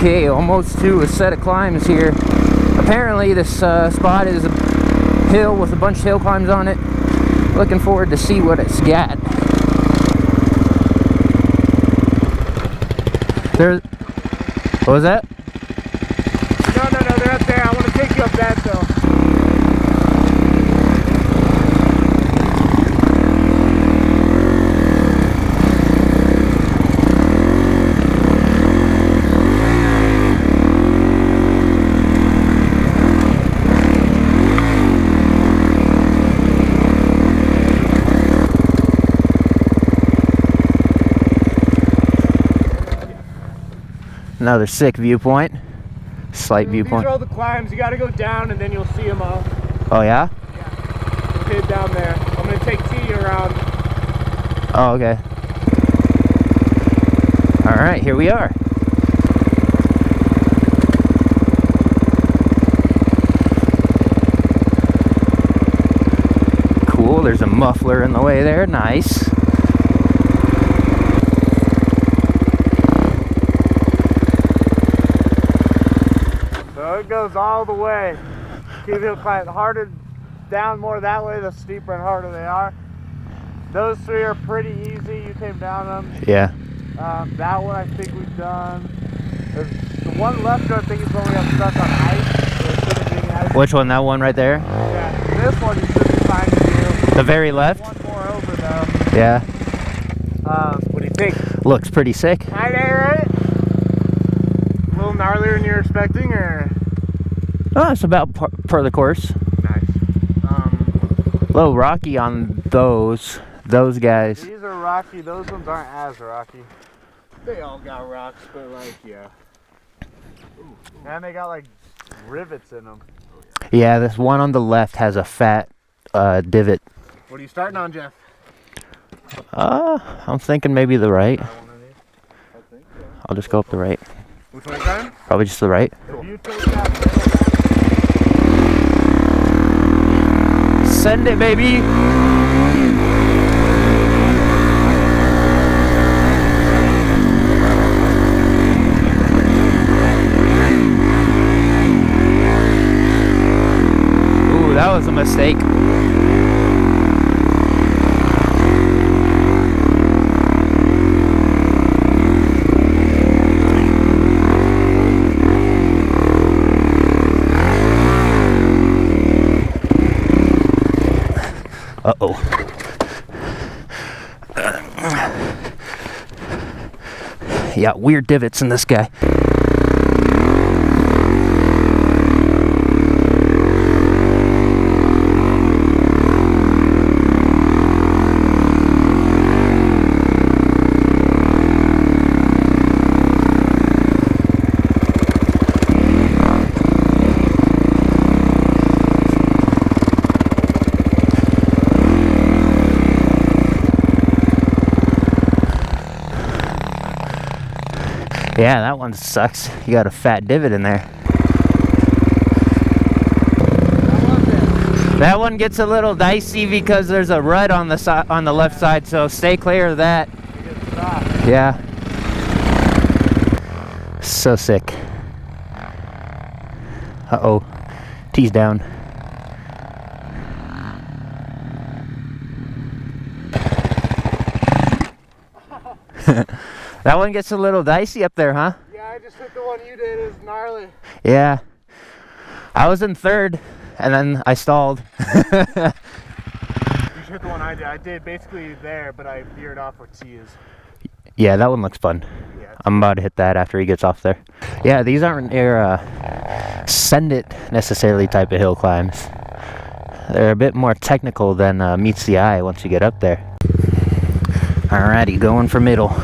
Okay, almost to a set of climbs here. Apparently this spot is a hill with a bunch of hill climbs on it. Looking forward to see what it's got. What was that? No, they're up there. I want to take you up that though. Another sick viewpoint. Slight viewpoint. These are all the climbs. You got to go down and then you'll see them all. Oh yeah? Yeah. Okay, down there. I'm going to take T around. Oh, okay. Alright, here we are. Cool, there's a muffler in the way there. Nice. So it goes all the way. Keep Hillclimb. The harder down more that way, the steeper and harder they are. Those three are pretty easy. You came down them. Yeah. That one I think we've done. There's the one left, I think, is when we got stuck on ice. Which one? That one right there? Yeah. This one you should be fine to do. The very left? One more over though. Yeah. What do you think? Looks pretty sick. Right? A little gnarlier than you're expecting, or? Oh, it's about per the course. Nice. A little rocky on those guys. These are rocky. Those ones aren't as rocky. They all got rocks, but like, yeah. And they got like rivets in them. Yeah, this one on the left has a fat divot. What are you starting on, Jeff? I'm thinking maybe the right. I'll just go up the right. Which one are you starting? Probably just the right. If you take that Send it, baby! Ooh, that was a mistake. Uh-oh. Yeah, weird divots in this guy. Yeah, that one sucks. You got a fat divot in there. That one gets a little dicey because there's a rut on the on the left side, so stay clear of that. Yeah. So sick. Uh-oh. T's down. That one gets a little dicey up there, huh? Yeah, I just hit the one you did. It's gnarly. Yeah. I was in third, and then I stalled. You should hit the one I did. I did basically there, but I veered off where T is. Yeah, that one looks fun. Yeah, I'm about to hit that after he gets off there. Yeah, these aren't your send it necessarily type of hill climbs. They're a bit more technical than meets the eye once you get up there. Alrighty, going for middle.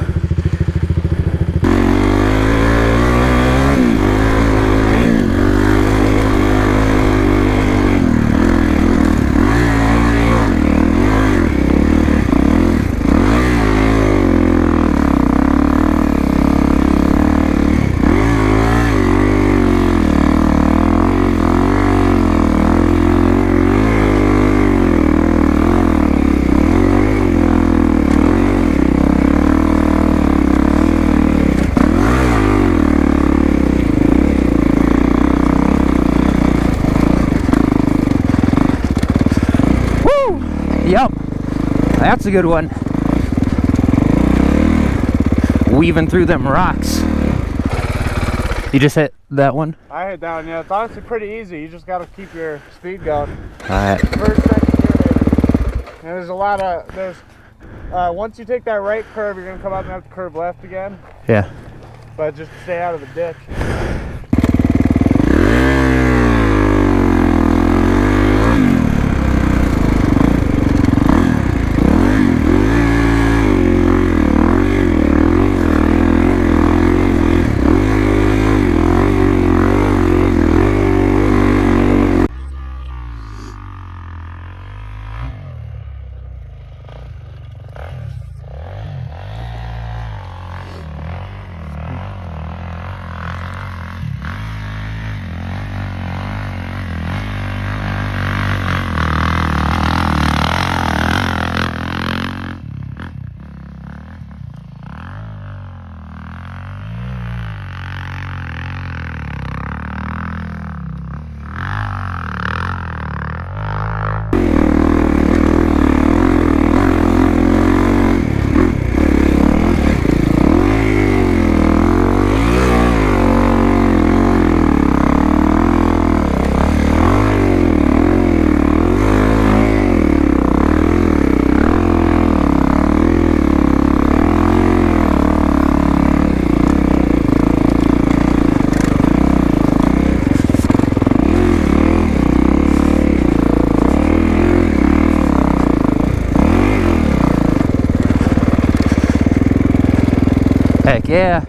that's a good one. Weaving through them rocks. You just hit that one? I hit that one, yeah. It's honestly pretty easy. You just gotta keep your speed going. Alright. First, second gear, maybe. And there's a lot of, once you take that right curve, you're gonna come out and have to curve left again. Yeah. But just stay out of the ditch. Heck yeah.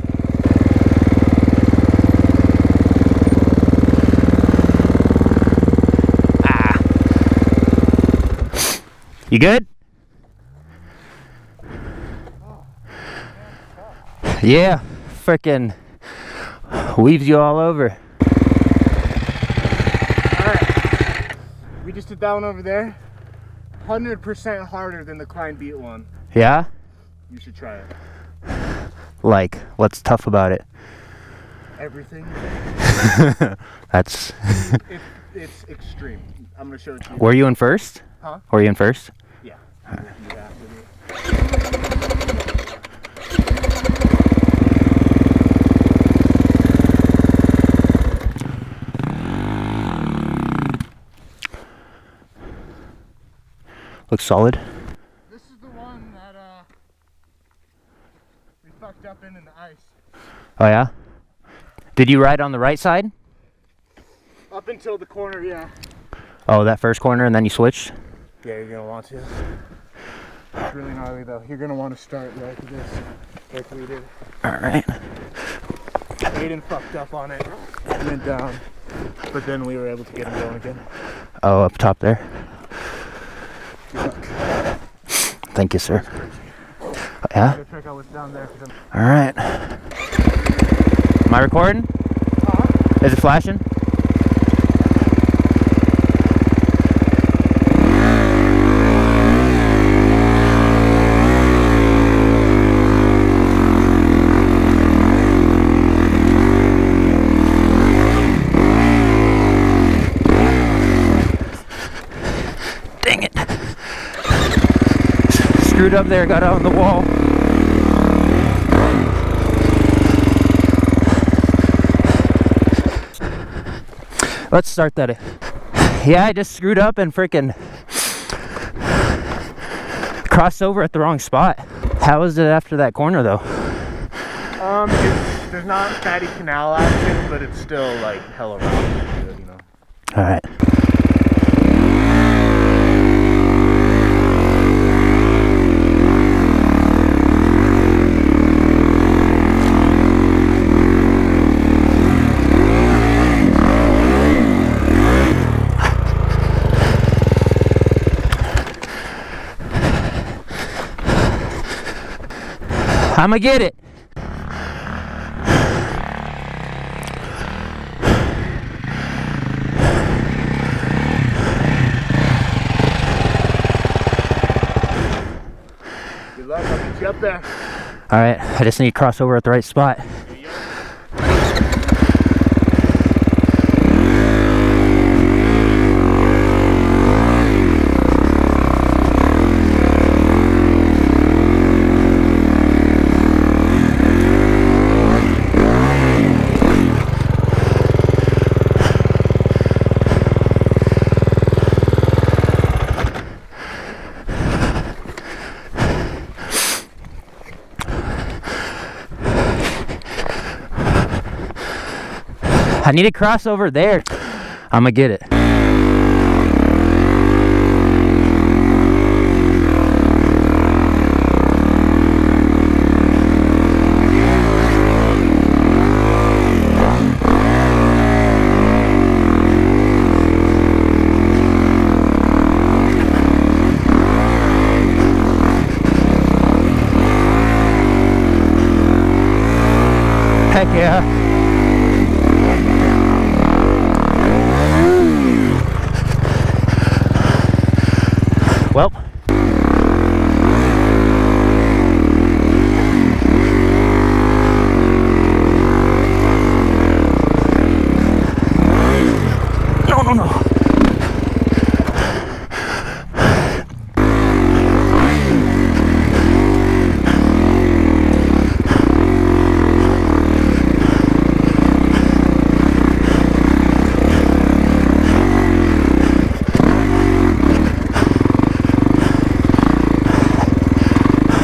Ah. You good? Yeah, frickin' weaves you all over. Alright. We just did that one over there. 100% harder than the Climb Beat one. Yeah? You should try it. Like, what's tough about it? Everything. That's... it's extreme. I'm going to show it to you. Were you in first? Huh? Were you in first? Yeah. Looks solid. This is the one that we fucked up in the ice. Oh yeah? Did you ride on the right side? Up until the corner, yeah. Oh, that first corner and then you switched? Yeah, you're gonna want to. It's really gnarly though. You're gonna want to start like this, like we did. Alright. Aiden fucked up on it, went down, but then we were able to get him going again. Oh, up top there. Good luck. Thank you, sir. Yeah? Go check out what's down there. Alright. Am I recording? Is it flashing? Dang it. Screwed up there, got out on the wall. Let's start that. Yeah, I just screwed up and freaking crossed over at the wrong spot. How was it after that corner though? There's not fatty canal action, but it's still like hella rough, you know. All right. I'ma get it. Good luck, I'll get you up there. Alright, I just need to cross over at the right spot. I need to cross over there. I'm gonna get it. Heck yeah. Well. No.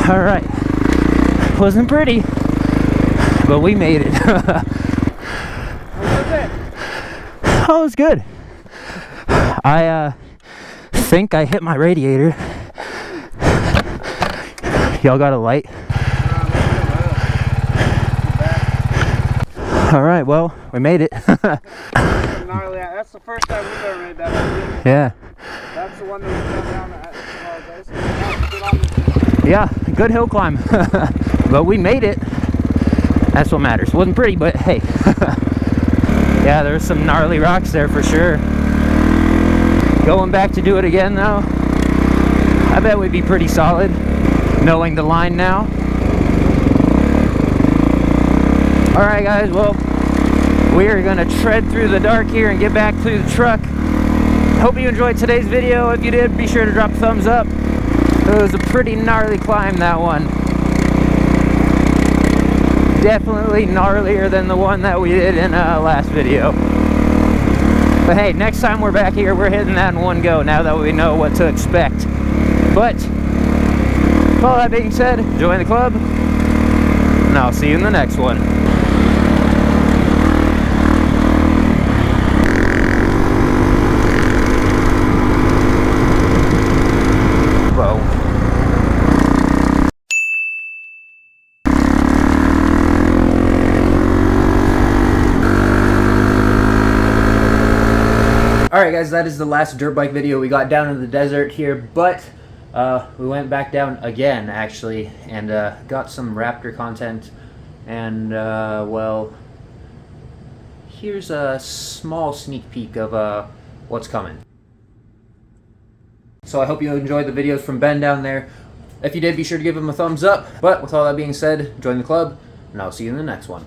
All right, wasn't pretty, but we made it. Oh, it was good. I think I hit my radiator. Y'all got a light? All right, well, we made it. That's the first time we've ever made that. Yeah. That's the one that we got down at. Yeah, good hill climb. But we made it. That's what matters. Wasn't pretty, but hey. Yeah, there's some gnarly rocks there for sure. Going back to do it again though, I bet we'd be pretty solid, knowing the line now. Alright guys, well, we are gonna tread through the dark here and get back to the truck. Hope you enjoyed today's video. If you did, be sure to drop a thumbs up. It was a pretty gnarly climb, that one. Definitely gnarlier than the one that we did in last video. But hey, next time we're back here, we're hitting that in one go now that we know what to expect. But, with all that being said, join the club, and I'll see you in the next one. Alright guys, that is the last dirt bike video. We got down in the desert here, but we went back down again actually, and got some raptor content, and well, here's a small sneak peek of what's coming. So I hope you enjoyed the videos from Ben down there. If you did, be sure to give him a thumbs up. But with all that being said, join the club, and I'll see you in the next one.